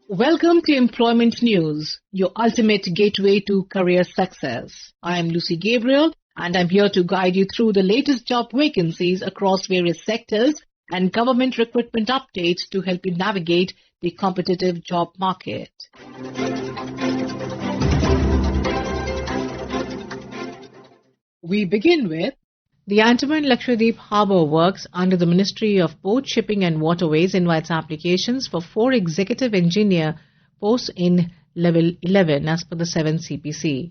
Welcome to Employment News, your ultimate gateway to career success. I am Lucy Gabriel and I'm here to guide you through the latest job vacancies across various sectors and government recruitment updates to help you navigate the competitive job market. We begin with the Andaman Lakshadweep Harbour Works under the Ministry of Port, Shipping and Waterways invites applications for 4 executive engineer posts in level 11 as per the 7 CPC.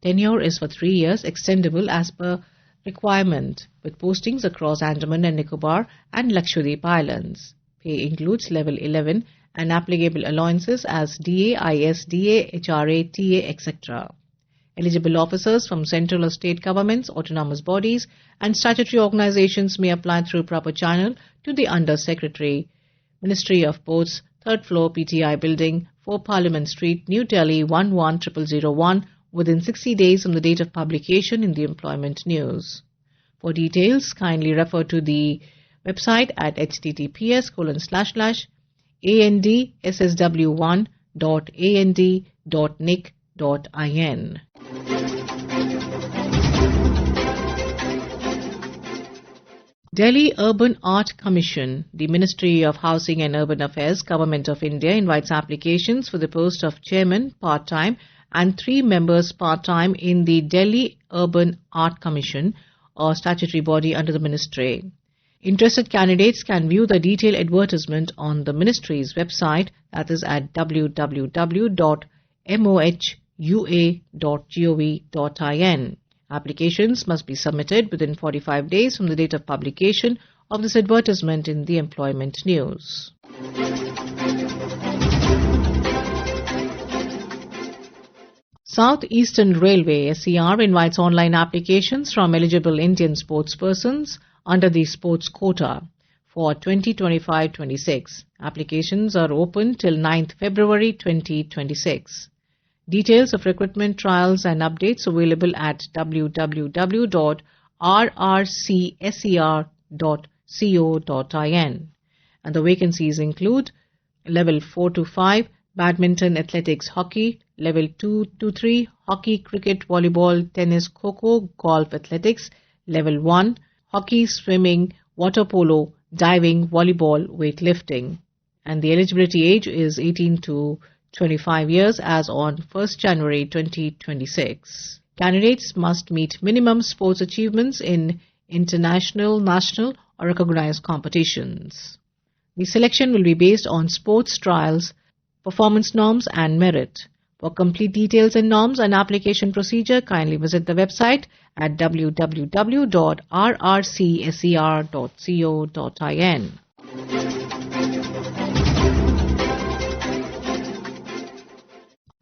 Tenure is for 3 years, extendable as per requirement, with postings across Andaman and Nicobar and Lakshadweep Islands. Pay includes level 11 and applicable allowances as DA, IS, DA, HRA, TA, etc. Eligible officers from central or state governments, autonomous bodies and statutory organizations may apply through proper channel to the Under Secretary, Ministry of Ports, 3rd floor PTI building, 4 Parliament Street, New Delhi 110001 within 60 days from the date of publication in the Employment News. For details, kindly refer to the website at https://andssw1.and.nic.in. Delhi Urban Art Commission, the Ministry of Housing and Urban Affairs, Government of India invites applications for the post of Chairman part-time and 3 members part-time in the Delhi Urban Art Commission, a statutory body under the ministry. Interested candidates can view the detailed advertisement on the ministry's website, that is at www.mohua.gov.in. Applications must be submitted within 45 days from the date of publication of this advertisement in the Employment News. South Eastern Railway SER invites online applications from eligible Indian sportspersons under the sports quota for 2025-26. Applications are open till 9th February 2026. Details of recruitment trials and updates available at www.rrcser.co.in. And the vacancies include level 4 to 5 badminton, athletics, hockey, level 2 to 3 hockey, cricket, volleyball, tennis, kho-kho, golf, athletics, level 1 hockey, swimming, water polo, diving, volleyball, weightlifting. And the eligibility age is 18 to 25 years as on 1st January 2026. Candidates must meet minimum sports achievements in international, national or recognized competitions. The selection will be based on sports trials, performance norms and merit. For complete details and norms and application procedure, kindly visit the website at www.rrcser.co.in.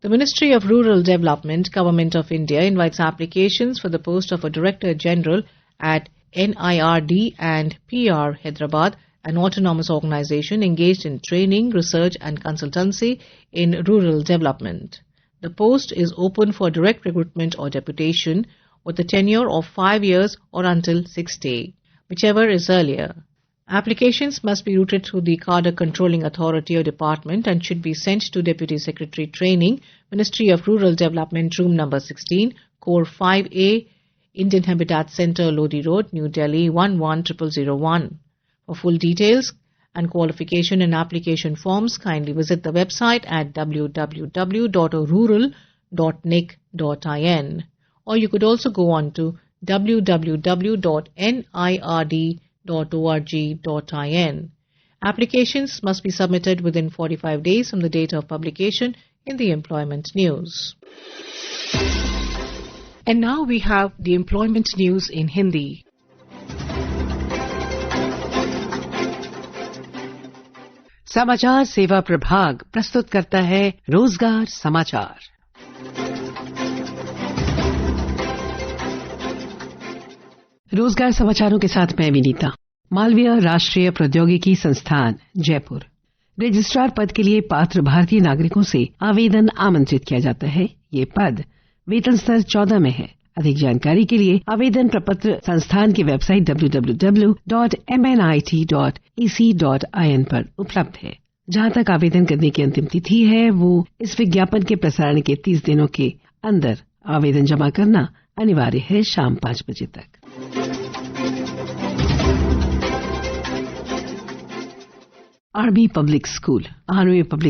The Ministry of Rural Development, Government of India invites applications for the post of a Director General at NIRD and PR Hyderabad, an autonomous organization engaged in training, research and consultancy in rural development. The post is open for direct recruitment or deputation with a tenure of 5 years or until 60, whichever is earlier. Applications must be routed through the Cadre Controlling Authority or Department and should be sent to Deputy Secretary Training, Ministry of Rural Development, Room number 16, Core 5A, Indian Habitat Centre, Lodi Road, New Delhi 110001. For full details and qualification and application forms, kindly visit the website at www.rural.nic.in, or you could also go on to www.nird.org.in. Applications must be submitted within 45 days from the date of publication in the Employment News. And now we have the Employment News in Hindi. समाचार सेवा प्रभाग प्रस्तुत करता है रोजगार समाचार। रोजगार समाचारों के साथ मैं विनीता। मालवीय राष्ट्रीय प्रौद्योगिकी संस्थान जयपुर रजिस्ट्रार पद के लिए पात्र भारतीय नागरिकों से आवेदन आमंत्रित किया जाता है। ये पद वेतन स्तर 14 में है। अधिक जानकारी के लिए आवेदन प्रपत्र संस्थान की वेबसाइट www.mnit.ac.in पर उपलब्ध है। जहां तक आवेदन करने की अंतिम तिथि है वो इस विज्ञापन के प्रसारण के 30 दिनों के अंदर आवेदन जमा करना अनिवार्य है शाम 5 बजे तक। Army public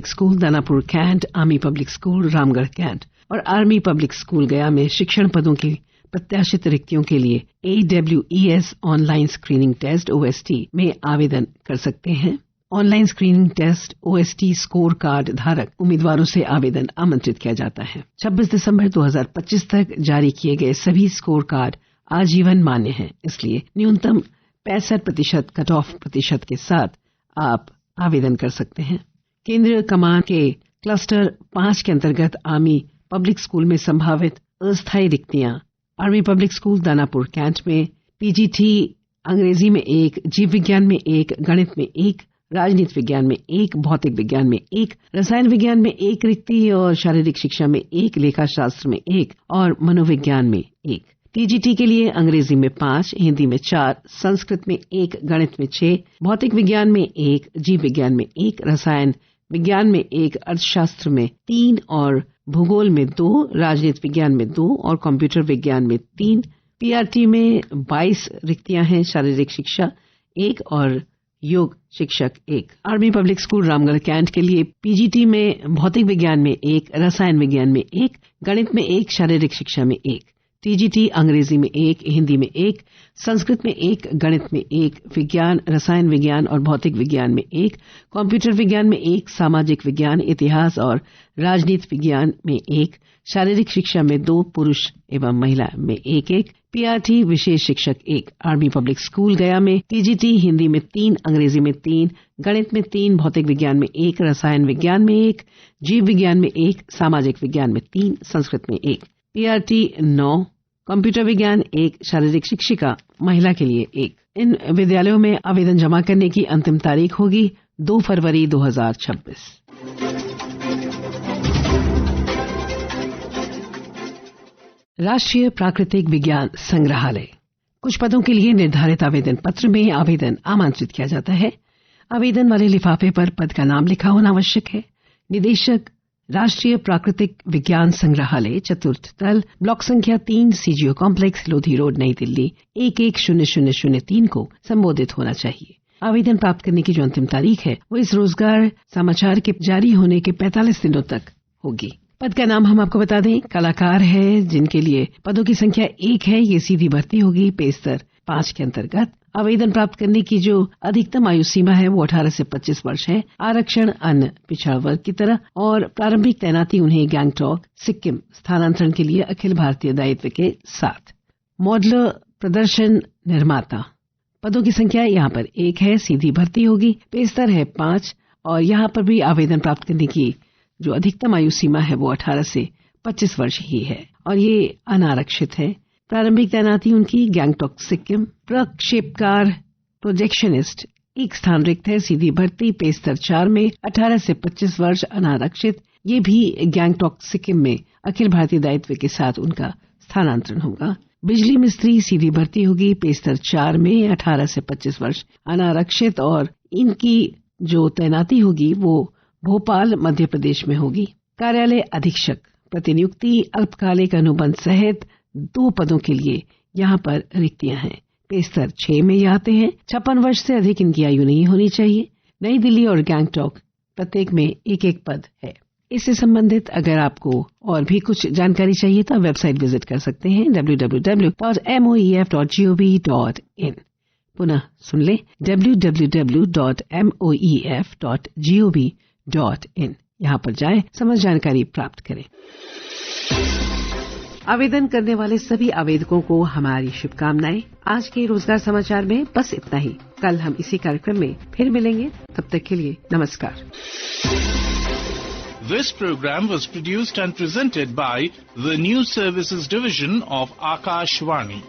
school Danapur cantt, army public school Ramgarh cantt और आर्मी पब्लिक स्कूल गया में शिक्षण पदों की प्रत्याशित रिक्तियों के लिए AWES online screening test OST में आवेदन कर सकते हैं। Online screening test OST score card धारक उम्मीदवारों से आवेदन आमंत्रित किया जाता है। 26 दिसंबर 2025 तक जारी किए गए सभी स्कोर कार्ड आजीवन मान्य हैं, इसलिए न्यूनतम 65% कट ऑफ प्रतिशत के साथ आप आवेदन कर सकते हैं। केंद्रीय कमान के क्लस्टर 5 के अंतर्गत आर्मी पब्लिक स्कूल में संभावित अस्थायी रिक्तियां army public school Danapur cantt में PGT अंग्रेजी में 1, जीव विज्ञान में 1, गणित में 1, राजनीति विज्ञान में 1, भौतिक विज्ञान में 1, रसायन विज्ञान में 1 रिक्ति और शारीरिक शिक्षा में 1, लेखा शास्त्र में 1 और मनोविज्ञान में 1। TGT के लिए अंग्रेजी में 5, हिंदी में 4, संस्कृत में 1, गणित में 6, भौतिक विज्ञान में 1, जीव विज्ञान में 1, रसायन विज्ञान में 1, अर्थशास्त्र में 3 और भूगोल में 2, राजनीति विज्ञान में 2 और कंप्यूटर विज्ञान में 3। PRT में 22 रिक्तियां हैं, शारीरिक शिक्षा 1 और योग शिक्षक 1। Army public school Ramgarh cantt के लिए PGT में भौतिक विज्ञान में 1, रसायन विज्ञान में 1, गणित में 1, शारीरिक शिक्षा में 1। TGT अंग्रेजी में 1, हिंदी में 1, संस्कृत में 1, गणित में 1, विज्ञान, रसायन विज्ञान और भौतिक विज्ञान में 1, कंप्यूटर विज्ञान में 1, सामाजिक विज्ञान, इतिहास और राजनीति विज्ञान में 1, शारीरिक शिक्षा में 2, पुरुष एवं महिला में 1-1। PRT विशेष शिक्षक 1। आर्मी पब्लिक स्कूल गया में TGT हिंदी में 3, अंग्रेजी में 3, गणित में 3, भौतिक विज्ञान में 1, रसायन विज्ञान में 1, जीव विज्ञान में 1, सामाजिक विज्ञान में 3, संस्कृत में 1। PRT 9, कंप्यूटर विज्ञान 1, शारीरिक शिक्षिका महिला के लिए 1। इन विद्यालयों में आवेदन जमा करने की अंतिम तारीख होगी 2 फरवरी 2026। राष्ट्रीय प्राकृतिक विज्ञान संग्रहालय। कुछ पदों के लिए निर्धारित आवेदन पत्र में आवेदन आमंत्रित किया जाता है। आवेदन वाले लिफाफे पर पद का नाम लिखा होना आवश्यक है। निदेशक राष्ट्रीय प्राकृतिक विज्ञान संग्रहालय, चतुर्थ तल, ब्लॉक संख्या 3, CGO कॉम्प्लेक्स, लोधी रोड, नई दिल्ली 110003 को संबोधित होना चाहिए। आवेदन प्राप्त करने की जो अंतिम तारीख है वो इस रोजगार समाचार के जारी होने के 45 दिनों तक होगी। पद का नाम हम आपको बता दें, कलाकार है जिनके लिए पदों की संख्या 1 है, ये सीधी भर्ती होगी पे स्तर 5 के अंतर्गत। आवेदन प्राप्त करने की जो अधिकतम आयु सीमा है वो 18 से 25 वर्ष है। आरक्षण अन्य पिछड़ा वर्ग की तरह और प्रारंभिक तैनाती उन्हें गैंगटॉक, सिक्किम स्थानांतरण के लिए अखिल भारतीय दायित्व के साथ। मॉडलर प्रदर्शन निर्माता, पदों की संख्या यहाँ पर 1 है, सीधी भर्ती होगी, पे स्तर है 5 और यहाँ पर भी आवेदन प्राप्त करने की जो अधिकतम आयु सीमा है वो 18 से 25 वर्ष ही है और ये अनारक्षित है। प्रारंभिक तैनाती उनकी गैंगटॉक, सिक्किम। प्रक्षेपकार प्रोजेक्शनिस्ट 1 स्थान रिक्त है, सीधी भर्ती, पे स्तर 4 में 18 से 25 वर्ष, अनारक्षित। ये भी गैंगटॉक, सिक्किम में अखिल भारतीय दायित्व के साथ उनका स्थानांतरण होगा। बिजली मिस्त्री सीधी भर्ती होगी, पे स्तर 4 में 18 से 25 वर्ष, अनारक्षित और इनकी जो तैनाती होगी वो भोपाल, मध्य प्रदेश में होगी। कार्यालय अधीक्षक प्रतिनियुक्ति अल्पकालिक अनुबंध सहित 2 पदों के लिए यहाँ पर रिक्तियां हैं। पे स्तर 6 में ये आते हैं। 56 वर्ष से अधिक इनकी आयु नहीं होनी चाहिए। नई दिल्ली और गैंगटॉक प्रत्येक में 1-1 पद है। इससे संबंधित अगर आपको और भी कुछ जानकारी चाहिए तो वेबसाइट विजिट कर सकते हैं www.moef.gov.in। पुनः सुन लें www.moef.gov.in। यहाँ पर जाएं, समझ जानकारी प्राप्त करें। आवेदन करने वाले सभी आवेदकों को हमारी शुभकामनाएं। आज के रोजगार समाचार में बस इतना ही। कल हम इसी कार्यक्रम में फिर मिलेंगे, तब तक के लिए नमस्कार। This program was produced and presented by the News Services Division of Akashvani.